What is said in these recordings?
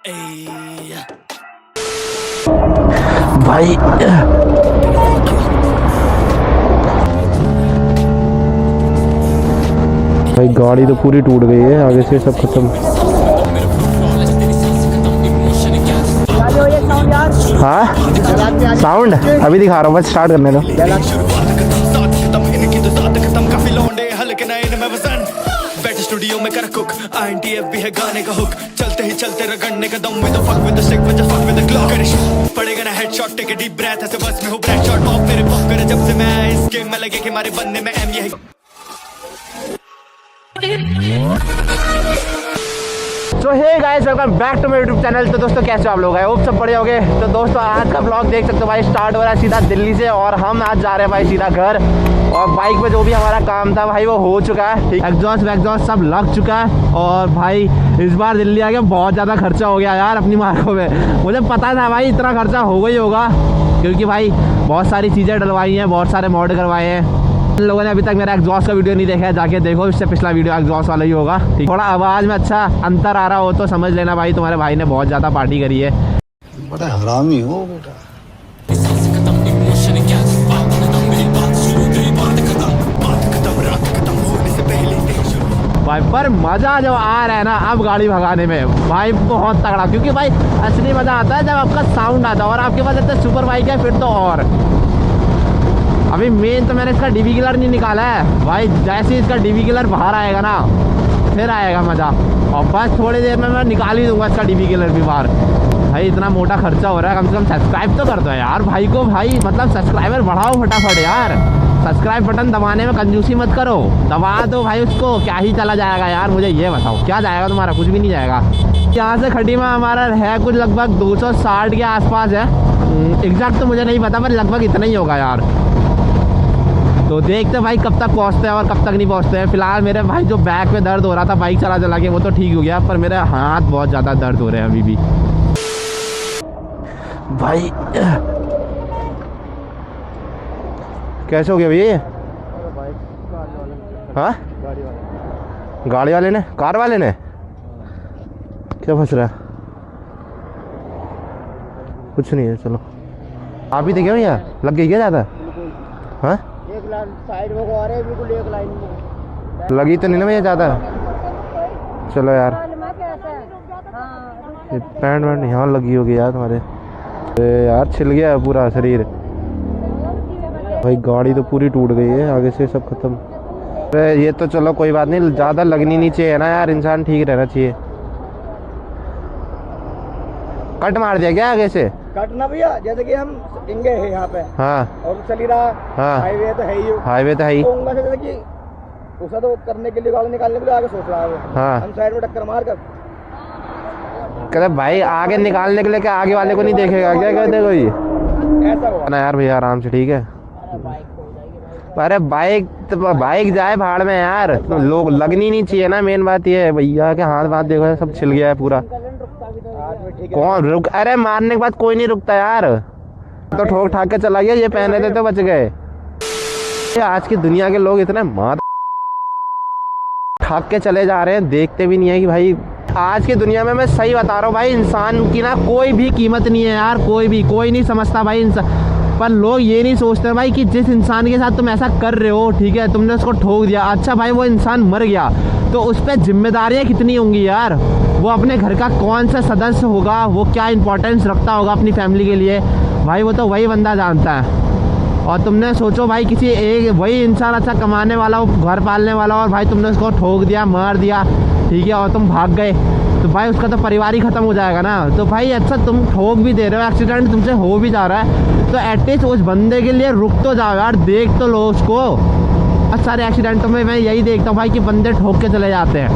भाई भाई गाड़ी तो पूरी टूट गई है, आगे से सब खत्म। हाँ साउंड अभी दिखा रहा हूँ, बस स्टार्ट करने दो। स्टूडियो में कर कुक INTF भी है गाने का हुक, चलते ही चलते रगड़ने का दम में तो fuck with the stick with the fuck with the clock. पड़ेगा ना headshot, take a deep breath, ऐसे बस में हो ब्रेथ शॉट ऑफ मेरे पॉप करे जब से मैं इस गेम में लगे कि हमारे बनने में एम ये तो hey guys welcome back to my YouTube channel. तो दोस्तों कैसे हो आप लोग? आई होप सब बढ़िया होंगे। तो दोस्तों आज का ब्लॉग देख सकते हो भाई, स्टार्ट हो रहा है सीधा दिल्ली से और हम आज जा रहे हैं भाई सीधा घर। और बाइक पे जो भी हमारा काम था भाई वो हो चुका है, एग्जॉस्ट वैग्जॉस्ट सब लग चुका है। और भाई इस बार दिल्ली आके बहुत ज़्यादा खर्चा हो गया यार अपनी मार्कों में। मुझे पता था भाई इतना खर्चा होगा ही होगा, क्योंकि भाई बहुत सारी चीज़ें डलवाई हैं, बहुत सारे मॉड करवाए हैं। इन लोगों ने अभी तक मेरा एग्जॉस्ट का वीडियो नहीं देखा है, जाके देखो, इससे पिछला वीडियो एग्जॉस्ट वाला ही होगा। थोड़ा आवाज़ में अच्छा अंतर आ रहा हो तो समझ लेना भाई, तुम्हारे भाई ने बहुत ज़्यादा पार्टी करी है। बड़ा हरामी हो बेटा। भाई पर मज़ा जो आ रहा है ना अब गाड़ी भगाने में भाई बहुत तगड़ा, क्योंकि भाई असली मज़ा आता है जब आपका साउंड आता है और आपके पास इतने सुपर बाइक है फिर तो। और अभी मेन तो मैंने इसका डीवी किलर नहीं निकाला है भाई, जैसे ही इसका डीवी किलर बाहर आएगा ना फिर आएगा मज़ा। और बस थोड़ी देर में मैं निकाल ही दूंगा इसका डीवी किलर भी बाहर। भाई इतना मोटा खर्चा हो रहा है, कम से कम सब्सक्राइब तो कर दो यार भाई को। भाई मतलब सब्सक्राइबर बढ़ाओ फटाफट यार, सब्सक्राइब बटन दबाने में कंजूसी मत करो, दबा दो भाई उसको। क्या ही चला जाएगा यार, मुझे ये बताओ क्या जाएगा तुम्हारा? कुछ भी नहीं जाएगा। यहाँ से खटीमा हमारा है कुछ लगभग 260 के आसपास है, एग्जैक्ट तो मुझे नहीं पता पर लगभग इतना ही होगा यार। तो देखते भाई कब तक पहुँचते हैं और कब तक नहीं पहुँचते हैं। फिलहाल मेरे भाई जो बैक में दर्द हो रहा था बाइक चला चला के वो तो ठीक हो गया, पर मेरे हाथ बहुत ज़्यादा दर्द हो रहे हैं अभी भी भाई। कैसे हो गया भैया? हाँ गाड़ी वाले ने, कार वाले ने क्या फंस रहा है? कुछ नहीं है, चलो आप ही देखे भैया, लग गई क्या ज़्यादा? हाँ एक लाइन साइड में आ रहे हैं, बिल्कुल एक लाइन में लगी तो नहीं ना भैया ज़्यादा? चलो यार ये पैंट वैंट यहाँ लगी होगी यार तुम्हारे। यार छिल गया है पूरा शरीर भाई, गाड़ी तो पूरी टूट गई है, आगे से सब खत्म। अरे ये तो चलो कोई बात नहीं, ज़्यादा लगनी नहीं चाहिए ना यार, इंसान ठीक रहना चाहिए। कट मार दिया क्या आगे से? कटना भैया, जैसे कि हम इंगे हैं यहाँ पे। हाँ और चल ही रहा। हाँ हाईवे तो है ही, हाईवे तो है ही। जैसे कि उसे तो करने के लिए गाड़ी निकालने के लिए आगे सोच रहा है वो। हाँ हम साइड में टक्कर मार कर कहते भाई आगे निकालने के लिए क्या आगे वाले को नहीं देखेगा क्या? कहते कोई ऐसा हुआ ना यार भैया, आराम से ठीक है। अरे बाइक जाए भाड़ में यार, तो लोग लगनी नहीं चाहिए ना, मेन बात ये है। भैया के हाथ वाथ देखो सब छिल गया है पूरा। कौन रुक? अरे मारने के बाद कोई नहीं रुकता यार, तो ठोक ठाक के चला गया, ये पहने थे तो बच गए। आज की दुनिया के लोग इतने मार ठाक के चले जा रहे हैं, देखते भी नहीं है कि भाई आज की दुनिया में, मैं सही बता रहा हूँ भाई, इंसान की ना कोई भी कीमत नहीं है यार, कोई नहीं समझता भाई इंसान। पर लोग ये नहीं सोचते भाई कि जिस इंसान के साथ तुम ऐसा कर रहे हो, ठीक है तुमने उसको ठोक दिया, अच्छा भाई वो इंसान मर गया तो उस पर जिम्मेदारियाँ कितनी होंगी यार। वो अपने घर का कौन सा सदस्य होगा, वो क्या इंपॉर्टेंस रखता होगा अपनी फैमिली के लिए, भाई वो तो वही बंदा जानता है। और तुमने सोचो भाई किसी एक वही इंसान अच्छा कमाने वाला, वो घर पालने वाला, और भाई तुमने उसको ठोक दिया, मार दिया, ठीक है, और तुम भाग गए तो भाई उसका तो परिवार ही खत्म हो जाएगा ना। तो भाई अच्छा तुम ठोक भी दे रहे हो, एक्सीडेंट तुमसे हो भी जा रहा है, तो एटलीस्ट उस बंदे के लिए रुक तो जाओ यार, देख तो लो उसको। बहुत सारे एक्सीडेंटों में मैं यही देखता हूँ भाई कि बंदे ठोक के चले जाते हैं।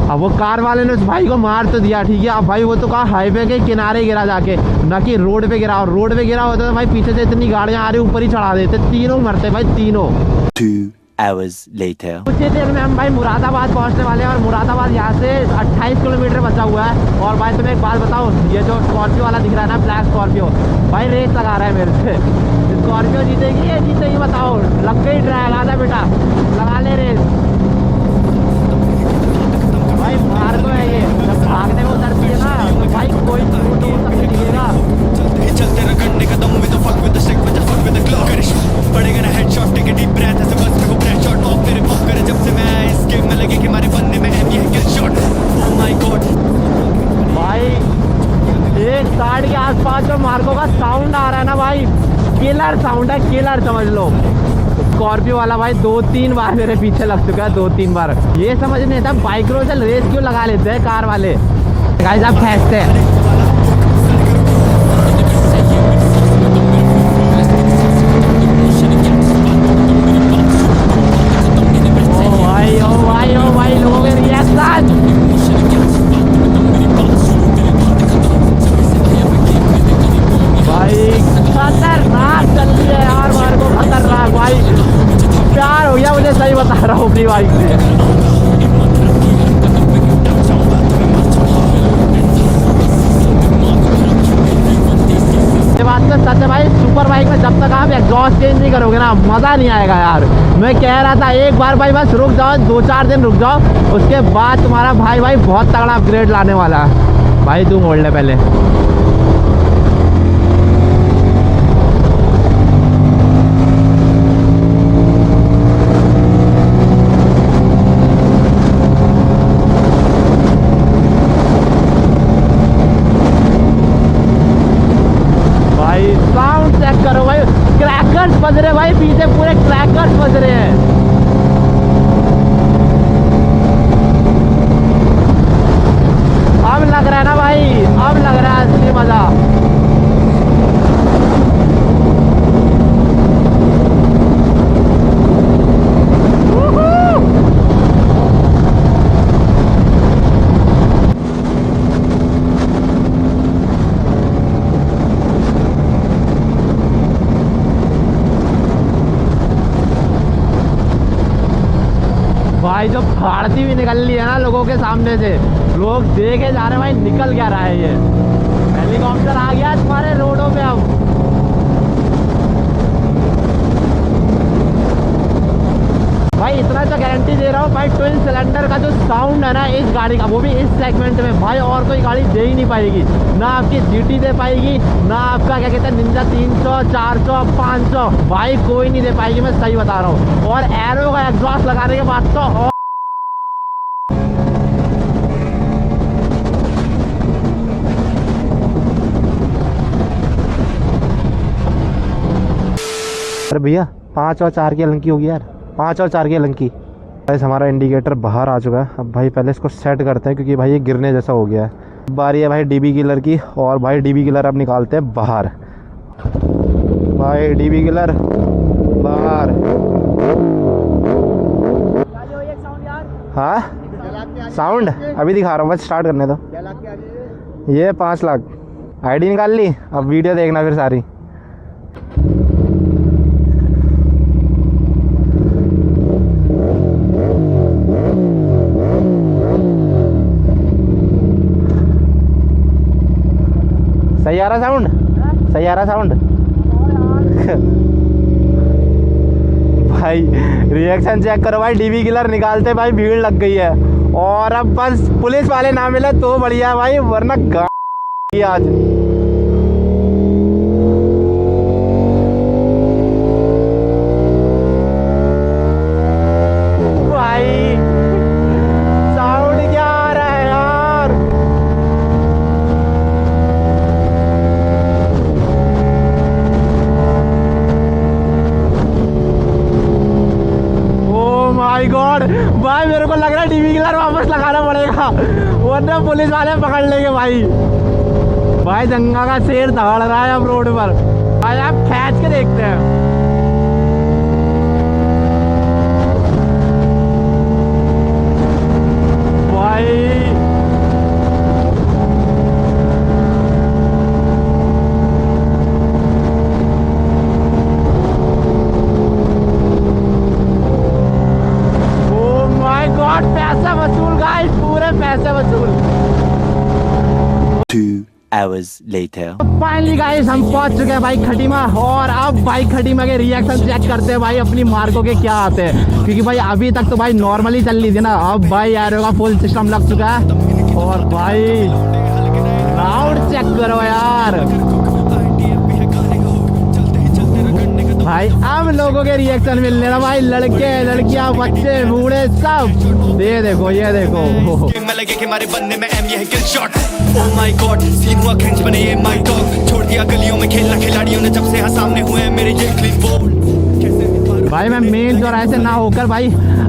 अब वो कार वाले ने उस भाई को मार तो दिया, ठीक है, अब भाई वो तो कहा हाईवे के किनारे गिरा जाके, ना कि रोड पे गिरा। और रोड पे गिरा होता तो भाई पीछे से इतनी गाड़ियाँ आ रही ऊपर ही चढ़ा देते, तीनों मरते भाई, तीनों। 2 hours later. कुछ ही देर में हम भाई मुरादाबाद पहुंचने वाले हैं, और मुरादाबाद यहाँ से 28 किलोमीटर बचा हुआ है। और भाई तुम्हें एक बात बताओ, ये जो स्कॉर्पियो वाला दिख रहा है ना, ब्लैक स्कॉर्पियो, भाई रेस लगा रहा है मेरे से। स्कॉर्पियो जीतेगी या जीतेगी बताओ? लग गई ड्राइव, आधा बेटा लगा ले रेस भाई। मार तो है ये, जब भागने में उतरती है ना तो भाई भाई किलर साउंड है, किलर समझ लो। स्कॉर्पियो वाला भाई 2-3 बार मेरे पीछे लग चुका है, 2-3 बार। ये समझ नहीं आता बाइक रोड से रेस क्यों लगा लेते हैं कार वाले। गाइस आप खेचते हैं ओ भाई लोगों के रिएक्शन। भाई खतरनाक चल रही है यार, मार को खतरनाक भाई। प्यार हो गया मुझे, सही बता रहा हूँ अपनी बाइक से। ये बात तो सच है भाई, सुपर बाइक में जब तक आप एग्जॉस्ट चेंज नहीं करोगे ना मज़ा नहीं आएगा यार। मैं कह रहा था एक बार भाई बस रुक जाओ, 2-4 दिन रुक जाओ, उसके बाद तुम्हारा भाई बहुत तगड़ा अपग्रेड लाने वाला है। भाई तू मोड़ ले पहले। साउंड चेक करो भाई, क्रैकर्स बज रहे भाई पीछे, पूरे क्रैकर्स बज रहे हैं। अब लग रहा है ना भाई, अब लग रहा है असली मजा। भाई जो फाड़ती भी निकल ली है ना लोगों के सामने से, लोग देखे जा रहे हैं भाई निकल क्या रहा है ये। हेलीकॉप्टर आ गया तुम्हारे रोडों पे अब। भाई इतना तो गारंटी दे रहा हूँ भाई, ट्विन सिलेंडर का जो साउंड है ना इस गाड़ी का, वो भी इस सेगमेंट में भाई और कोई गाड़ी दे ही नहीं पाएगी। ना आपकी जीटी दे पाएगी, ना आपका क्या कहते हैं निंजा 300, 400, 500, भाई कोई नहीं दे पाएगी, मैं सही बता रहा हूँ। और एरो का एग्जॉस्ट लगाने के बाद तो और अरे भैया 5 और 4 की अलंकी होगी यार, 5 और 4 की अलंकी। बस हमारा इंडिकेटर बाहर आ चुका है। अब भाई पहले इसको सेट करते हैं क्योंकि भाई ये गिरने जैसा हो गया है। बारी है भाई डीबी किलर की, और भाई डीबी किलर अब निकालते हैं बाहर। भाई डीबी किलर बाहर। हाँ साउंड अभी दिखा रहा हूँ, बस स्टार्ट करने दो। ये 5 लाख आईडी निकाल ली, अब वीडियो देखना फिर सारी। सही आ रहा साउंड, सही आ रहा साउंड। भाई रिएक्शन चेक करो भाई, डीबी किलर निकालते भाई भीड़ लग गई है। और अब बस पुलिस वाले ना मिले तो बढ़िया भाई, वरना गाड़ी आज। भाई साउंड क्या आ रहा है यार। माय गॉड भाई, मेरे को लग रहा है डीबी किलर वापस लगाना पड़ेगा, वरना पुलिस वाले पकड़ लेंगे भाई। भाई दंगा का शेर दौड़ रहा है अब रोड पर। भाई आप खींच के देखते हैं। भाई पैसा वसूल गाइस, पूरे पैसे वसूल। 2 hours later. फाइनली गाइस हम पहुंच चुके हैं भाई खटीमा, और अब भाई खटीमा के रिएक्शन चेक करते हैं भाई अपनी मार्को के क्या आते हैं। क्योंकि भाई अभी तक तो भाई नॉर्मली चल रही थी ना, अब भाई एरो का फुल सिस्टम लग चुका है। और भाई साउंड चेक करो यार। भाई अब लोगों के रिएक्शन मिल रहे ना भाई, लड़के लड़कियां बच्चे बूढ़े सब। ये देखो ये देखो। मैं लगे कि हमारे बनने में एम ये है kill shot. Oh my god scene हुआ क्रिंज बने ये माय डॉग। छोड़ दिया गलियों में खेलना खिलाड़ियों ने जब से यहाँ सामने हुए हैं मेरे ये क्लीन बोल्ड। भाई मैं मेन चौराहे से ना होकर भाई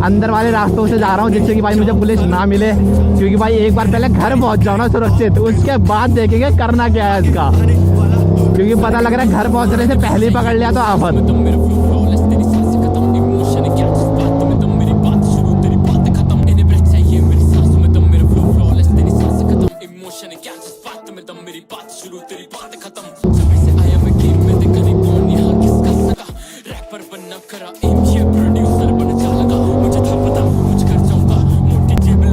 अंदर वाले रास्तों से जा रहा हूँ, जिससे कि भाई मुझे पुलिस ना मिले। क्योंकि भाई एक बार पहले घर पहुँच जाओ ना सुरक्षित, उसके बाद देखेंगे करना क्या है इसका। क्योंकि पता लग रहा है घर पहुँचने से पहले ही पकड़ लिया तो आफत।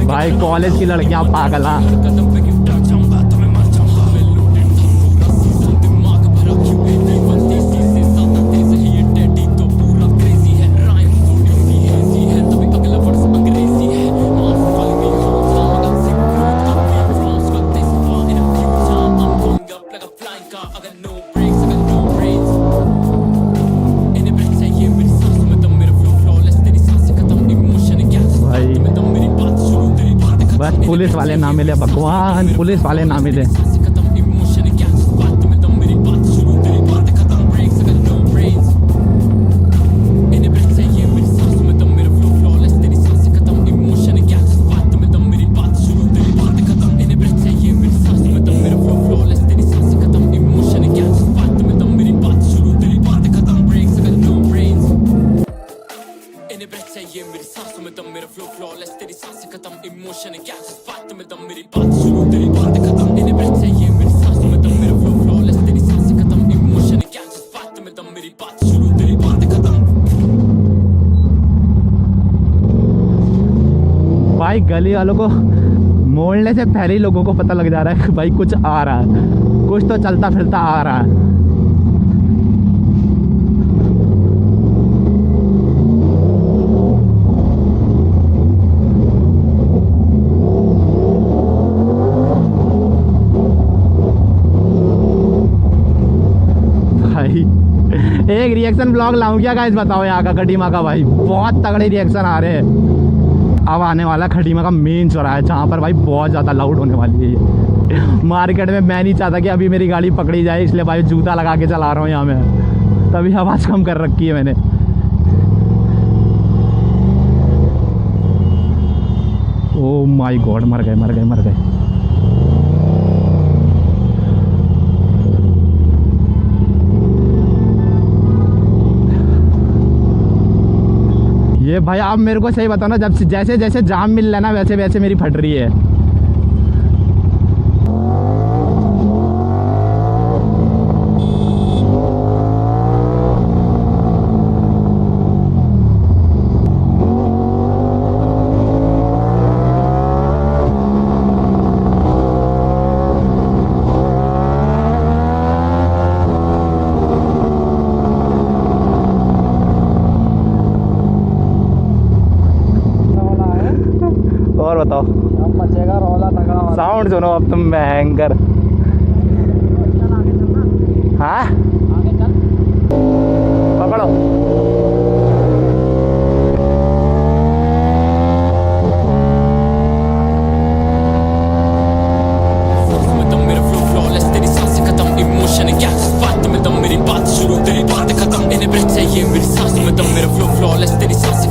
भाई कॉलेज की लड़कियां पागल हाँ। बस पुलिस वाले ना मिले भगवान, पुलिस वाले ना मिले। भाई गली वालों को मोड़ने से पहले ही लोगों को पता लग जा रहा है कि भाई कुछ आ रहा है, कुछ तो चलता फिरता आ रहा है। भाई एक रिएक्शन ब्लॉग लाऊं क्या गाइस, बताओ यहाँ का खटीमा का। भाई बहुत तगड़े रिएक्शन आ रहे हैं। अब आने वाला खटीमा का मेन चौराहा है, जहाँ पर भाई बहुत ज़्यादा लाउड होने वाली है ये। मार्केट में मैं नहीं चाहता कि अभी मेरी गाड़ी पकड़ी जाए, इसलिए भाई जूता लगा के चला रहा हूँ यहाँ में, तभी आवाज़ कम कर रखी है मैंने। ओह माय गॉड, मर गए मर गए मर गए। ये भाई आप मेरे को सही बताओ ना, जब जैसे जैसे जाम मिल रहा है ना वैसे वैसे मेरी फट रही है। और बताओ, अब मचेगा रौला तगड़ा वाला। साउंड सुनो अब तुम भयंकर। हाँ आगे चल। पकड़ो। मेरी बात शुरू तेरी बात खत्म। इन्हें ब्रेक चाहिए मेरी सांस में दम, मेरा फ्लो फ्लॉलेस तेरी सांस